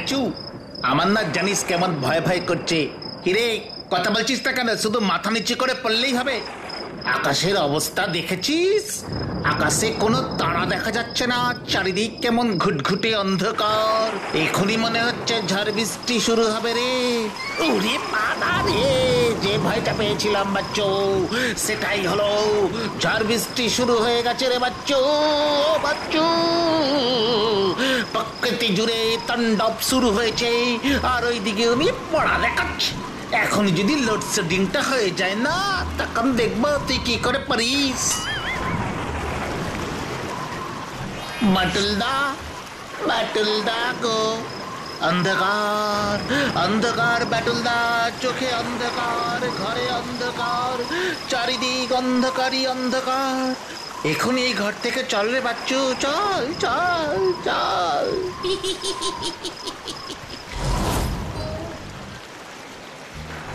বেচু, আমার না জানিস কেমন ভয় ভয় করছে। কিরে কথা বলছিস না কেন? শুধু মাথা নিচু করে পড়লেই হবে? আকাশের অবস্থা দেখেছিস? আকাশে কোনো তারা দেখা যাচ্ছে না, চারিদিক কেমন ঘুটঘুটে অন্ধকার। এখনই মনে হচ্ছে ঝড় বৃষ্টি শুরু হবে রে। ওরে বাবা রে, যে ভয়টা পেয়েছিলাম বাচ্চু সেটাই হলো, ঝড় বৃষ্টি শুরু হয়ে গেছে রে বাচ্চু। বাচ্চু, প্রকৃতি জুড়ে তাণ্ডব শুরু হয়েছে, আর ওইদিকে আমি পড়া দেখাচ্ছি। এখন যদি লোডশেডিংটা হয়ে যায় না, তখন দেখবো তুই কি করে পারিস। বাটুলদা, বাটুলদা গো, অন্ধকার অন্ধকার বাটুলদা, চোখে অন্ধকার, ঘরে অন্ধকার, চারিদিক অন্ধকারই অন্ধকার। এখনই এই ঘর থেকে চল রে বাচ্চু, চল চল চল।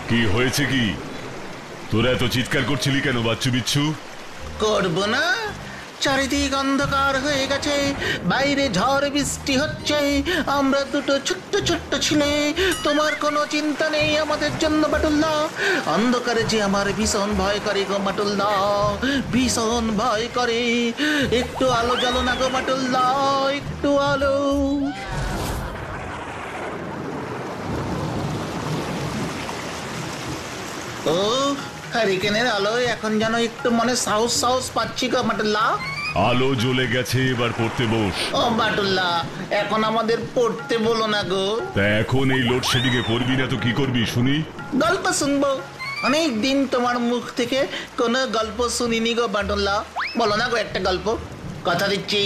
কি হয়েছে? কি তোরা এত চিৎকার করছিলি কেন বাচ্চু বিচ্ছু? করবো না? চারিদিক অন্ধকার হয়ে গেছে, বাইরে ঝড় বৃষ্টি হচ্ছে, আমরা দুটো ছোট্ট ছোট্ট ছেলে। তোমার কোনো চিন্তা নেই আমাদের জন্য বাটুলদা। অন্ধকারে যে আমার ভীষণ ভয় করে গো বাটুলদা, ভীষণ ভয় করে। একটু আলো জ্বালো না গো বাটুলদা, একটু আলো। ও হারিকেনের আলোয় এখন যেন একটু মনে সাহস সাহস পাচ্ছি গো বাটুল্লা। আলো জ্বলে গেছে, এবার পড়তে বস। ও বাটুল্লা, এখন আমাদের পড়তে বলো না গো। তা এখন এই লোডশেডিং এ পড়বি না তো কি করবি শুনি? গল্প শুনবো। অনেক দিন তোমার মুখ থেকে কোনো গল্প শুনিনি গো বাটুল্লা। বলো না গো একটা গল্প। কথা দিচ্ছি,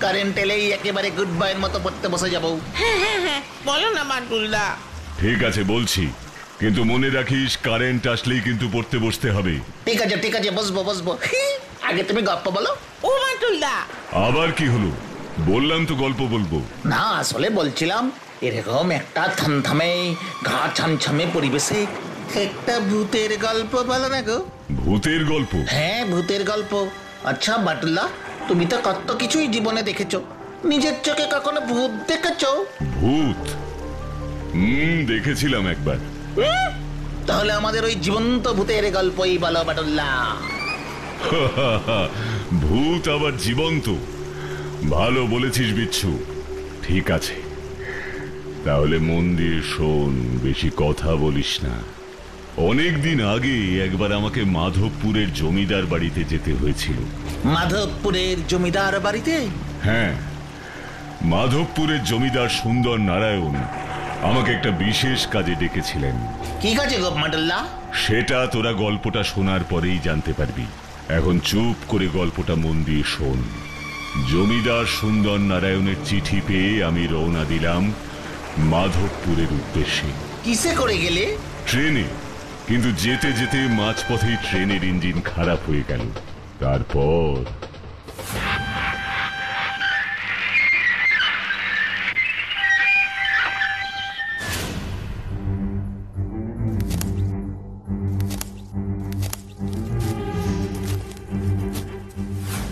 কারেন্ট এলেই একেবারে গুড বাইয়ের মতো পড়তে বসে যাবো। হ্যাঁ, বলো না বাটুলদা। ঠিক আছে বলছি, কিন্তু মনে রাখিস কারেন্ট আসলেই কিন্তু পড়তে বসতে হবে। ঠিক আছে বসবো বসবো। আগে তুমি গল্প বলো। ও বাটুলদা, আবার কি হলো? বললাম তো গল্প বলবো। না আসলে বলছিলাম, এরকম একটা থমথমে ঘা ছমছমে পরিবেশে একটা ভূতের গল্প বলো না গো। ভূতের গল্প? হ্যাঁ ভূতের গল্প। আচ্ছা বাটুল্লা, তুমি তো কত কিছুই জীবনে দেখেছো, নিজের চোখে কখনো ভূত দেখেছো? ভূত? দেখেছিলাম একবার। তাহলে আমাদের ওই জীবন্ত ভূতের গল্পই বলো বাটুল্লা। ভূত আবার জীবন্ত? ভালো বলেছিস বিচ্ছু। ঠিক আছে, তাহলে মন দিয়ে শোন, বেশি কথা বলিস না। অনেকদিন আগে একবার আমাকে মাধবপুরের জমিদার বাড়িতে যেতে হয়েছিল। মাধবপুরের জমিদার বাড়িতে? হ্যাঁ, মাধবপুরের জমিদার সুন্দর নারায়ণ আমাকে একটা বিশেষ কাজে ডেকেছিলেন। কি কাজে গো বাটুল্লা? সেটা তোরা গল্পটা শোনার পরেই জানতে পারবি। এখন চুপ করে গল্পটা মন দিয়ে শোন। জমিদার সুন্দর নারায়ণের চিঠি পেয়ে আমি রওনা দিলাম মাধবপুরের উদ্দেশ্যে। কিসে করে গেলে? ট্রেনে, কিন্তু যেতে যেতে মাঝপথেই ট্রেনের ইঞ্জিন খারাপ হয়ে গেল। তারপর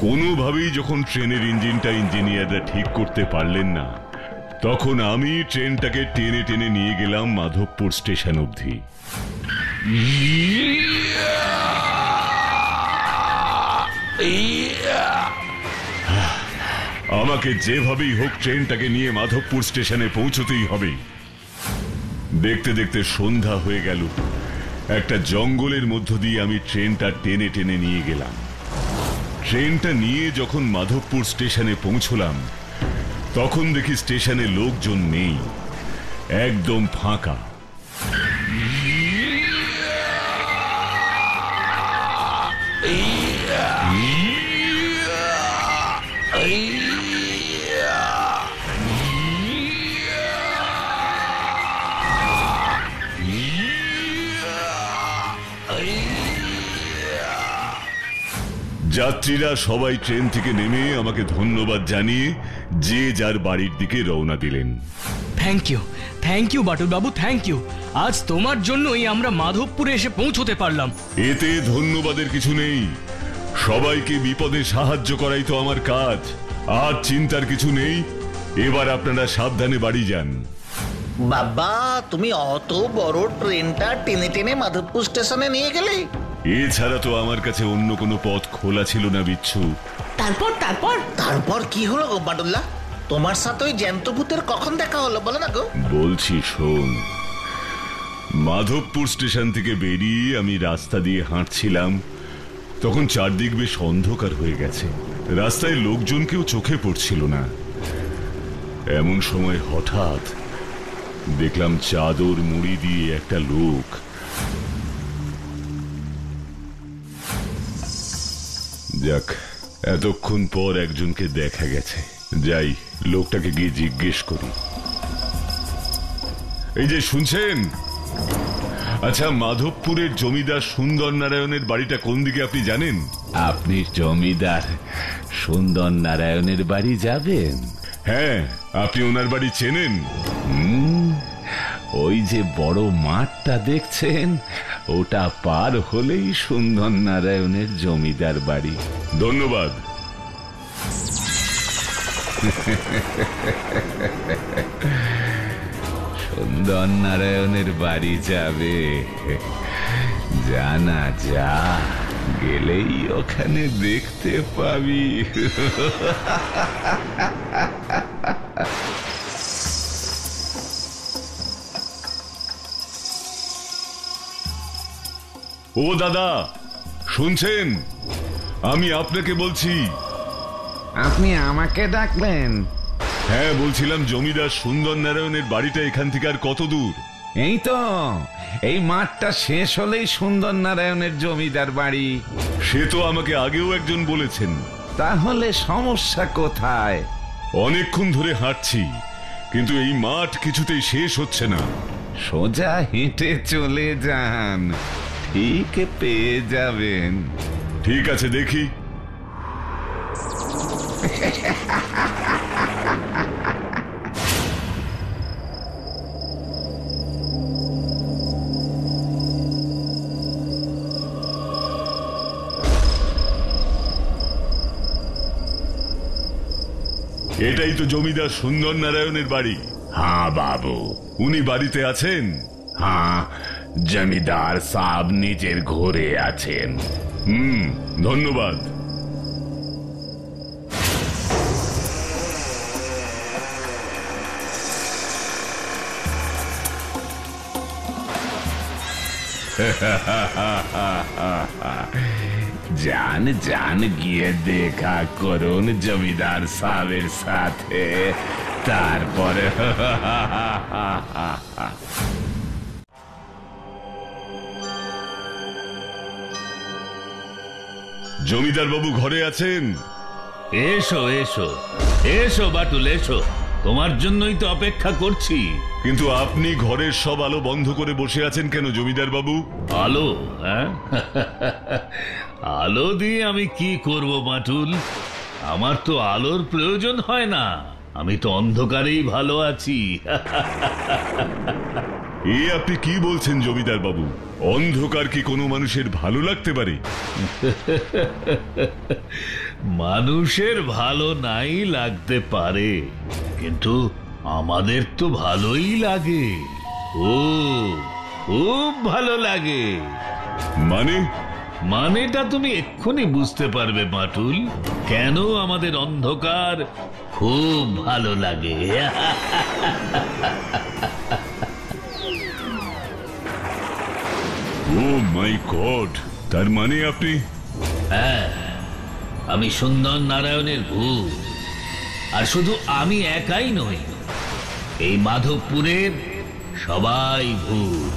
কোনোভাবেই যখন ট্রেনের ইঞ্জিনটা ইঞ্জিনিয়াররা ঠিক করতে পারলেন না, তখন আমি ট্রেনটাকে টেনে টেনে নিয়ে গেলাম মাধবপুর স্টেশন অবধি। আমাকে যেভাবেই হোক ট্রেনটাকে নিয়ে মাধবপুর স্টেশনে পৌঁছতেই হবে। দেখতে দেখতে সন্ধ্যা হয়ে গেল। একটা জঙ্গলের মধ্য দিয়ে আমি ট্রেনটা টেনে টেনে নিয়ে গেলাম। ট্রেনটা নিয়ে যখন মাধবপুর স্টেশনে পৌঁছলাম, তখন দেখি স্টেশনে লোকজন নেই, একদম ফাঁকা। যাত্রীরা সবাই ট্রেন থেকে নেমে আমাকে ধন্যবাদ জানিয়ে যে যার বাড়ির দিকে রওনা দিলেন। Thank you Batul Babu, thank you. আজ তোমার জন্যই আমরা মাধবপুরে এসে পৌঁছতে পারলাম। এতে ধন্যবাদের কিছু নেই, সবাইকে বিপদে সাহায্য করাই তো আমার কাজ। আর চিন্তার কিছু নেই, এবার আপনারা সাবধানে বাড়ি যান। বাবা, তুমি অত বড় ট্রেনটা টেনে টেনে মাধবপুর স্টেশনে নিয়ে গেলে? এছাড়া তো আমার কাছে অন্য কোনো পথ খোলা ছিল না বিচ্ছু। তারপর তারপর তারপর কি হলো গো বাটুল্লা? তোমার সাথে ওই জ্যান্ত ভূতের কখন দেখা হলো বলো না গো? বলছি শোন, মাধবপুর স্টেশন থেকে বেরিয়ে আমি রাস্তা দিয়ে হাঁটছিলাম, তখন চারদিক বেশ অন্ধকার হয়ে গেছে, রাস্তায় লোকজন কেউ চোখে পড়ছিল না। এমন সময় হঠাৎ দেখলাম চাদর মুড়ি দিয়ে একটা লোক যাক, এতক্ষণ পর একজনকে দেখা গেছে। যাই, লোকটাকে গিয়ে জিজ্ঞেস করি। এই যে শুনছেন, আচ্ছা মাধবপুরের জমিদার সুন্দর নারায়ণের বাড়িটা কোন দিকে আপনি জানেন? আপনি জমিদার সুন্দর নারায়ণের বাড়ি যাবেন? হ্যাঁ, আপনি ওনার বাড়ি চেনেন? ওই যে বড় মাঠটা দেখছেন, ওটা পার হলেই সুন্দর নারায়ণের জমিদার বাড়ি। ধন্যবাদ। সুন্দর নারায়ণের বাড়ি যাবে? জানা যা, গেলেই ওখানে দেখতে পাবি। ও দাদা, শুনছেন? আমি আপনাকে বলছি। আপনি আমাকে ডাকলেন? হ্যাঁ, বলছিলাম জমিদার সুন্দর নারায়ণের বাড়িটা এখান থেকে আর কত দূর? এই তো, এই মাঠটা শেষ হলেই সুন্দর নারায়ণের জমিদার বাড়ি। সে তো আমাকে আগেও একজন বলেছেন। তাহলে সমস্যা কোথায়? অনেকক্ষণ ধরে হাঁটছি, কিন্তু এই মাঠ কিছুতেই শেষ হচ্ছে না। সোজা হেঁটে চলে যান, ঠিক পেয়ে যাবেন। ঠিক আছে, দেখি। এটাই তো জমিদার সুন্দর নারায়ণের বাড়ি। হ্যাঁ বাবু। উনি বাড়িতে আছেন? হ্যাঁ, জমিদার সাহেব নিজের ঘরে আছেন। ধন্যবাদ। যান যান, গিয়ে দেখা করুন জমিদার সাহেবের সাথে, তারপরে জমিদার বাবু ঘরে আছেন? এসো এসো এসো বাটুল, এসো, তোমার জন্যই তো অপেক্ষা করছি। কিন্তু আপনি ঘরের সব আলো বন্ধ করে বসে আছেন কেন জমিদার বাবু? আলো? হ্যাঁ, আলো দিয়ে আমি কি করব বাটুল? আমার তো আলোর প্রয়োজন হয় না, আমি তো অন্ধকারেই ভালো আছি। এ আপনি কি বলছেন জমিদার বাবু? অন্ধকার কি কোনো মানুষের ভালো লাগতে পারে? মানুষের ভালো নাই লাগতে পারে, কিন্তু আমাদের তো ভালোই লাগে। ও, খুব ভালো লাগে। মানেটা তুমি এক্ষুনি বুঝতে পারবে বাটুল, কেন আমাদের অন্ধকার খুব ভালো লাগে। ও মাই গড, তার মানে আপনি? হ্যাঁ, আমি সুন্দর নারায়ণের ভূত। আর শুধু আমি একাই নই, এই মাধবপুরের সবাই ভূত।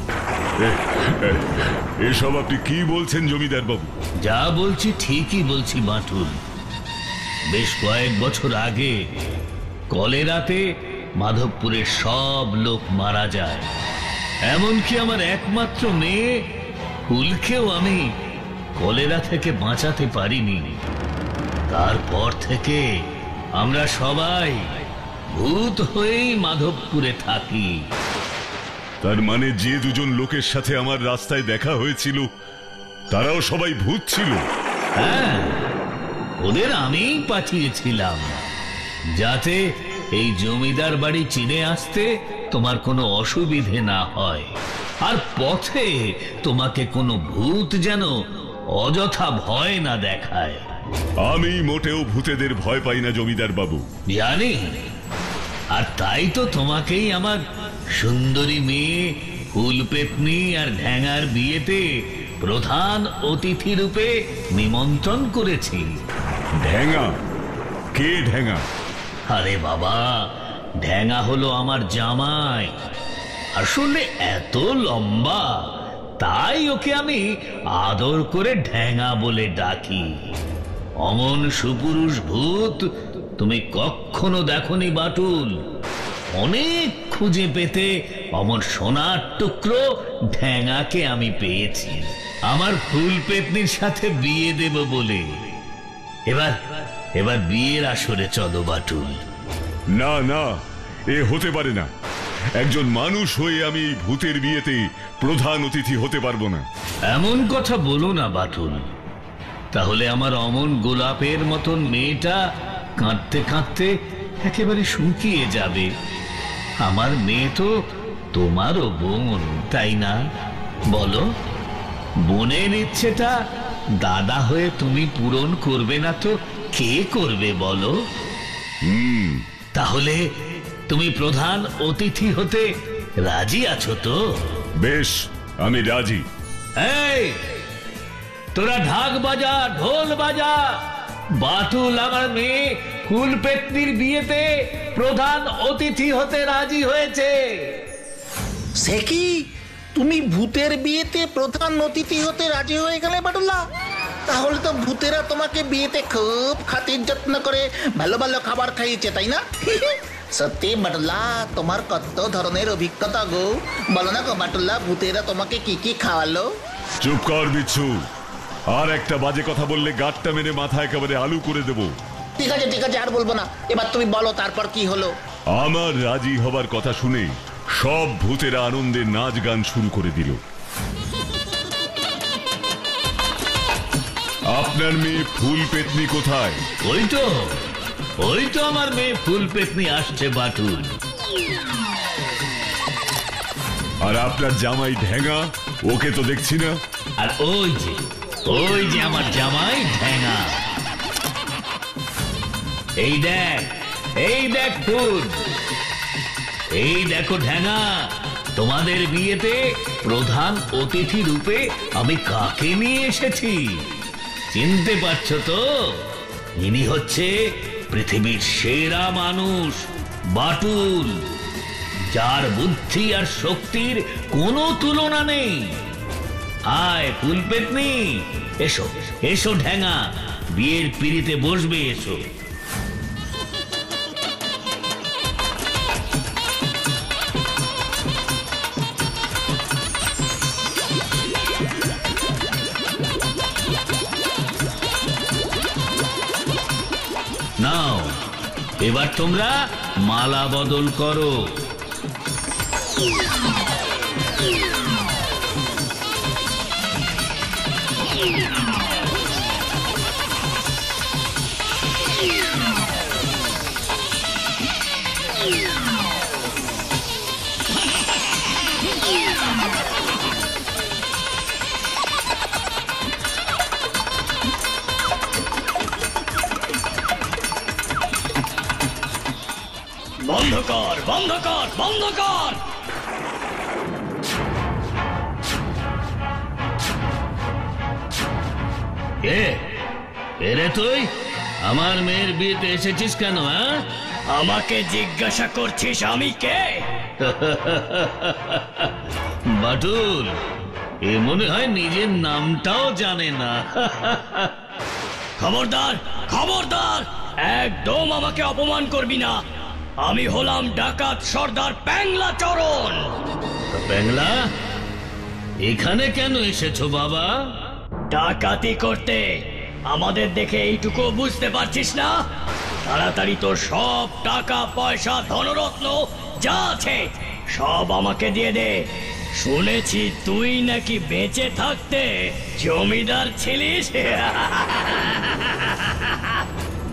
এসব আপনি কি বলছেন জমিদার বাবু? যা বলছি ঠিকই বলছি বাটুল। বেশ কয়েক বছর আগে কলেরাতে মাধবপুরের সব লোক মারা যায়, এমনকি আমার একমাত্র মেয়ে ফুলকেও আমি কলেরা থেকে বাঁচাতে পারিনি। তারপর থেকে আমরা সবাই ভূত হয়েই মাধবপুরে থাকি। তার মানে যে দুজন লোকের সাথে আমার রাস্তায় দেখা হয়েছিল তারাও সবাই ভূত ছিল? হ্যাঁ, ওদের আমিই পাঠিয়েছিলাম যাতে এই জমিদার বাড়ি চিনে আসতে তোমার কোনো অসুবিধে না হয়, আর পথে তোমাকে কোনো ভূত যেন অযথা ভয় না দেখায়। আমি মোটেও ভূতেদের ভয় পাই না জমিদার বাবু। জানি, আর তাই তো তোমাকেই আমার সুন্দরী মেয়ে ফুলপেতনি আর ঢ্যাঙার বিয়েতে প্রধান অতিথি রূপে নিমন্ত্রণ করেছি। ঢ্যাঙা? কে ঢ্যাঙা? আরে বাবা, ঢ্যাঙা হলো আমার জামাই। আসলে এত লম্বা, তাই ওকে আমি আদর করে ঢ্যাঙা বলে ডাকি। অমন সুপুরুষ ভূত তুমি কখনো দেখনি বাটুল। অনেক খুঁজে পেতে অমর সোনার টুকরো ঢ্যাঙাকে আমি পেয়েছি আমার ফুলপেতনির সাথে বিয়ে দেব বলে। এবার বিয়ের আসরে চলো বাটুল। না না, এ হতে পারে না। একজন মানুষ হয়ে আমি এই ভূতের বিয়েতে প্রধান অতিথি হতে পারবো না। এমন কথা বলো না বাটুল। তাহলে আমার অমন গোলাপের মতন মেয়েটা কাঁদতে কাঁদতে একেবারে শুকিয়ে যাবে। আমার মেয়ে তো তোমারও বোন, তাই না? বলো, বোনের ইচ্ছেটা দাদা হয়ে তুমি পূরণ করবে না তো কে করবে বলো? তাহলে তুমি প্রধান অতিথি হতে রাজি আছো তো? বেশ, আমি রাজি। এই, তোরা ঢাক বাজা, ঢোল বাজা। বাটুল আমার মেয়ে ফুলপেতনির বিয়েতে প্রধান অতিথি হতে রাজি হয়েছে। সে কি, তুমি ভূতের বিয়েতে প্রধান অতিথি হতে রাজি হয়ে গেলে বাটুল্লা? তাহলে তো ভূতেরা তোমাকে বিয়েতে খুব খাতির যত্ন করে ভালো ভালো খাবার খাইয়েছে, তাই না? সত্যি বাটুল্লা, তোমার কত ধরনের অভিজ্ঞতা গো। বলো না গো বাটুল্লা, ভূতেরা তোমাকে কি কি খাওয়ালো? চুপ কর বিচ্ছু। আর একটা বাজে কথা বললে গাঁটটা মেরে মাথা একেবারে আলু করে দেব। ঠিক আছে ঠিক আছে, আর বলবো না। এবার তুমি বলো তারপর কি হলো। আমার রাজি হবার কথা শুনে সব ভূতেরা আনন্দে নাচ গান শুরু করে দিল। আপনার মেয়ে ফুলপেতনি কোথায়? ওই তো আমার মেয়ে ফুলপেতনি আসছে বাটুল। আর আপনার জামাই ঢ্যাঙা, ওকে তো দেখছি না। আর ওই যে আমার জামাই ঢ্যাঙা। এই দেখ ফুল, এই দেখো ঢ্যাঙা, তোমাদের বিয়েতে প্রধান অতিথি রূপে আমি কাকে নিয়ে এসেছি চিনতে পারছো তো? ইনি হচ্ছে পৃথিবীর সেরা মানুষ বাটুল, যার বুদ্ধি আর শক্তির কোনো তুলনা নেই। আয় ফুলপেতনি, এসো এসো ঢ্যাঙা, বিয়ের পিড়িতে বসবে, এসো। নাও, এবার তোমরা মালা বদল করো। বন্ধ কর, বন্ধ কর, বন্ধ কর। এরে তুই আমার মেয়ের বিয়েতে এসেছিস কেন? আমাকে জিজ্ঞাসা করছিস আমি কে? বাটুল, এ মনে হয় নিজের নামটাও জানে না। খবরদার, খবরদার, একদম আমাকে অপমান করবি না। আমি হলাম ডাকাত সর্দার প্যাংলা চরণ। প্যাংলা, এখানে কেন এসেছো বাবা? ডাকাতি করতে। আমাদের দেখে এইটুকু বুঝতে পারছিস না? তাড়াতাড়ি তোর সব টাকা পয়সা ধনরত্ন যা আছে সব আমাকে দিয়ে দে। শুনেছি তুই নাকি বেঁচে থাকতে জমিদার ছিলিস।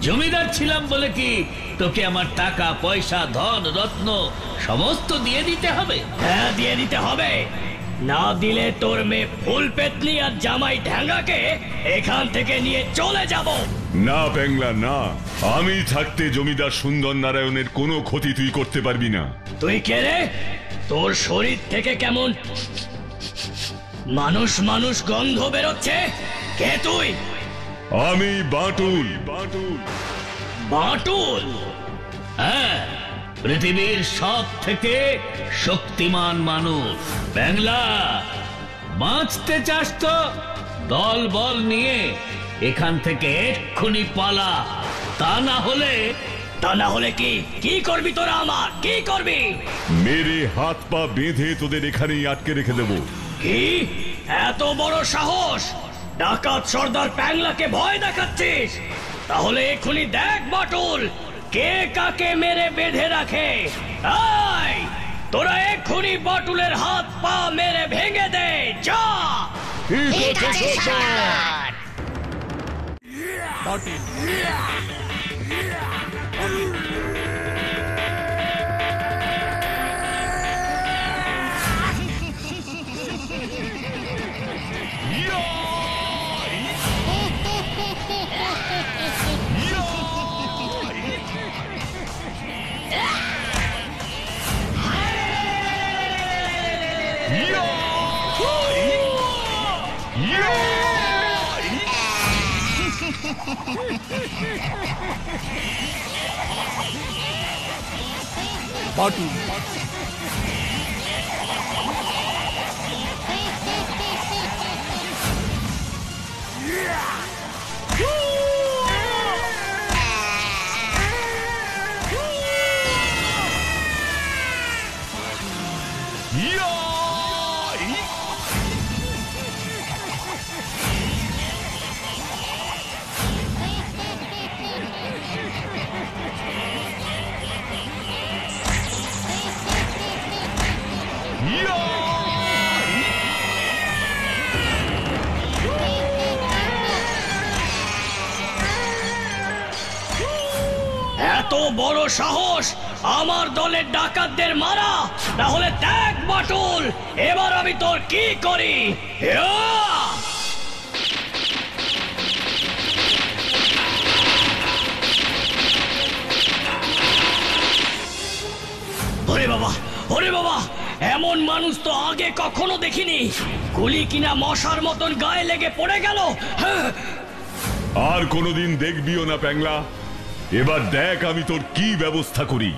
জমিদার ছিলাম বলে কি তোকে আমার টাকা পয়সা ধন রত্ন সমস্ত দিয়ে দিতে হবে? হ্যাঁ, দিয়ে দিতে হবে। না দিলে তোর মেয়ে ফুল পেতনি আর জামাই ঢ্যাঙ্গাকে এখান থেকে নিয়ে চলে যাব। না প্যাংলা না, আমি থাকতে জমিদার সুন্দর নারায়ণের কোনো ক্ষতি তুই করতে পারবি না। তুই কে রে? তোর শরীর থেকে কেমন মানুষ মানুষ গন্ধ বেরোচ্ছে। কে তুই? আমি বাটুল। বাটুল? হ্যাঁ, পৃথিবীর সব থেকে শক্তিমান মানুষ। বাংলা, বাঁচতে চাস তো দল বল নিয়ে এখান থেকে এক্ষুনি পালা। তা না হলে কি করবি তোরা? আমার কি করবি? মেরে হাত পা বেঁধে তোদের এখানেই আটকে রেখে দেবো। কি এত বড় সাহস? ডাকাত সর্দার প্যাংলাকে ভয় দেখাচ্ছিস? তাহলে এক্ষুনি দেখ বাটুল, কে কাকে মেরে বেঁধে রাখে। এই, তোরা এক্ষুনি বাটুলের হাত পা মেরে ভেঙে দে। যা। ঠিক আছে সর্দার। এত বড় সাহস আমার দলের ডাকাতদের মারা? তাহলে দেখ বাটুল, এবার আমি তোর কি করি। ইয়া! ওরে বাবা, এমন মানুষ তো আগে কখনো দেখিনি। গুলি কিনা মশার মতন গায়ে লেগে পড়ে গেল। আর কোনোদিন দেখবিও না প্যাংলা। এবার দেখ আমি তোর কি ব্যবস্থা করি।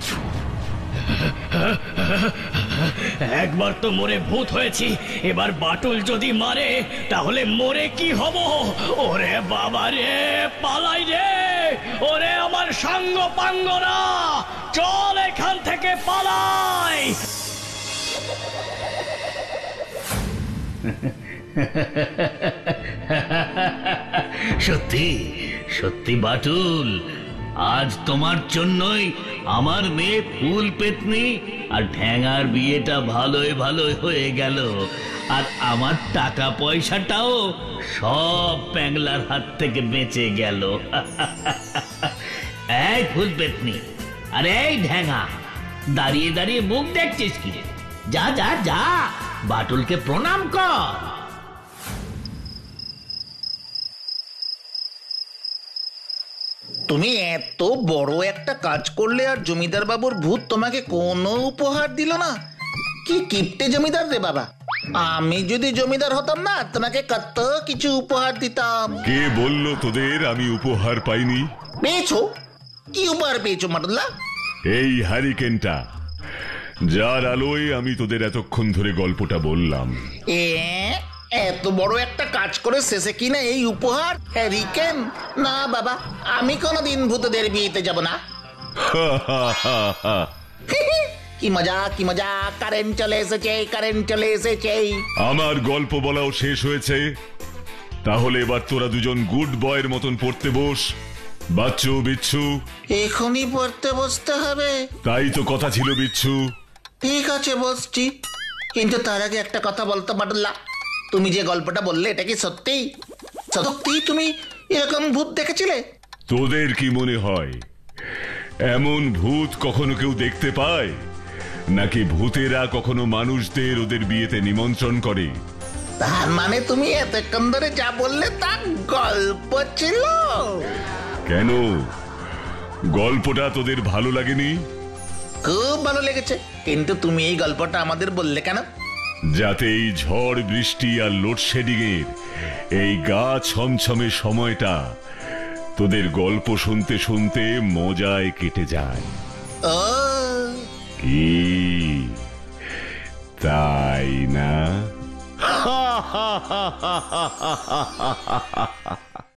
একবার তো মরে ভূত হয়েছি, এবার বাটুল যদি মারে তাহলে মরে কি হব? ওরে বাবা রে, পালাই রে। ওরে আমার সাঙ্গ পাঙ্গরা, চল এখান থেকে পালাই। সত্যি সত্যি বাটুল, আজ তোমার জন্যই আমার মেয়ে ফুল পেতনি আর ঠ্যাঙার বিয়েটা ভালোই হয়ে গেল, আর আমার টাকা পয়সাটাও সব প্যাংলার হাত থেকে বেঁচে গেল। এই ফুল পেতনি আর এই ঠ্যাঙা, দাঁড়িয়ে দাঁড়িয়ে মুখ দেখছিস কি? যা যা যা, বাটুলকে প্রণাম কর। তুমি এত বড় একটা কাজ করলে আর জমিদার বাবুর ভূত তোমাকে কোনো উপহার দিল না? কি কিপটে জমিদার রে বাবা। আমি যদি জমিদার হতাম না, তোমাকে কত কিছু উপহার দিতাম। কে বললো তোদের আমি উপহার পাইনি? পেয়েছো? কি উপহার পেয়েছো মাটুল্লা? এই হ্যারিকেনটা, যার আলোয় আমি তোদের এতক্ষণ ধরে গল্পটা বললাম। এত বড় একটা কাজ করে শেষে কিনা এই উপহার, হ্যারিকেন? না বাবা, আমি কোনোদিন ভূতদের বিয়েতে যাব না। কি মজা কি মজা, কারেন্ট চলে এসেছে। আমার গল্প বলাও শেষ হয়েছে। তাহলে এবার তোরা দুজন গুড বয়ের মতন পড়তে বস। বাচ্চু, বিচ্ছু। এখনই পড়তে বসতে হবে? তাই তো কথা ছিল বিচ্ছু। ঠিক আছে, বসছি। কিন্তু তার আগে একটা কথা বলতে পারলা, তুমি যে গল্পটা বললে এটা কি সত্যি তুমি এরকম ভূত দেখেছিলে? তোদের কি মনে হয় এমন ভূত কখনো কেউ দেখতে পায়, নাকি ভূতেরা কখনো মানুষদের ওদের বিয়েতে নিমন্ত্রণ করে? তার মানে তুমি এতক্ষণ ধরে যা বললে তা গল্প ছিল? কেন, গল্পটা তোদের ভালো লাগেনি? খুব ভালো লেগেছে, কিন্তু তুমি এই গল্পটা আমাদের বললে কেন? যাতে এই ঝড় বৃষ্টি আর লোডশেডিং এর এই গা ছমছমে সময়টা তোদের গল্প শুনতে শুনতে মজায় কেটে যায়। ও কি তাই না?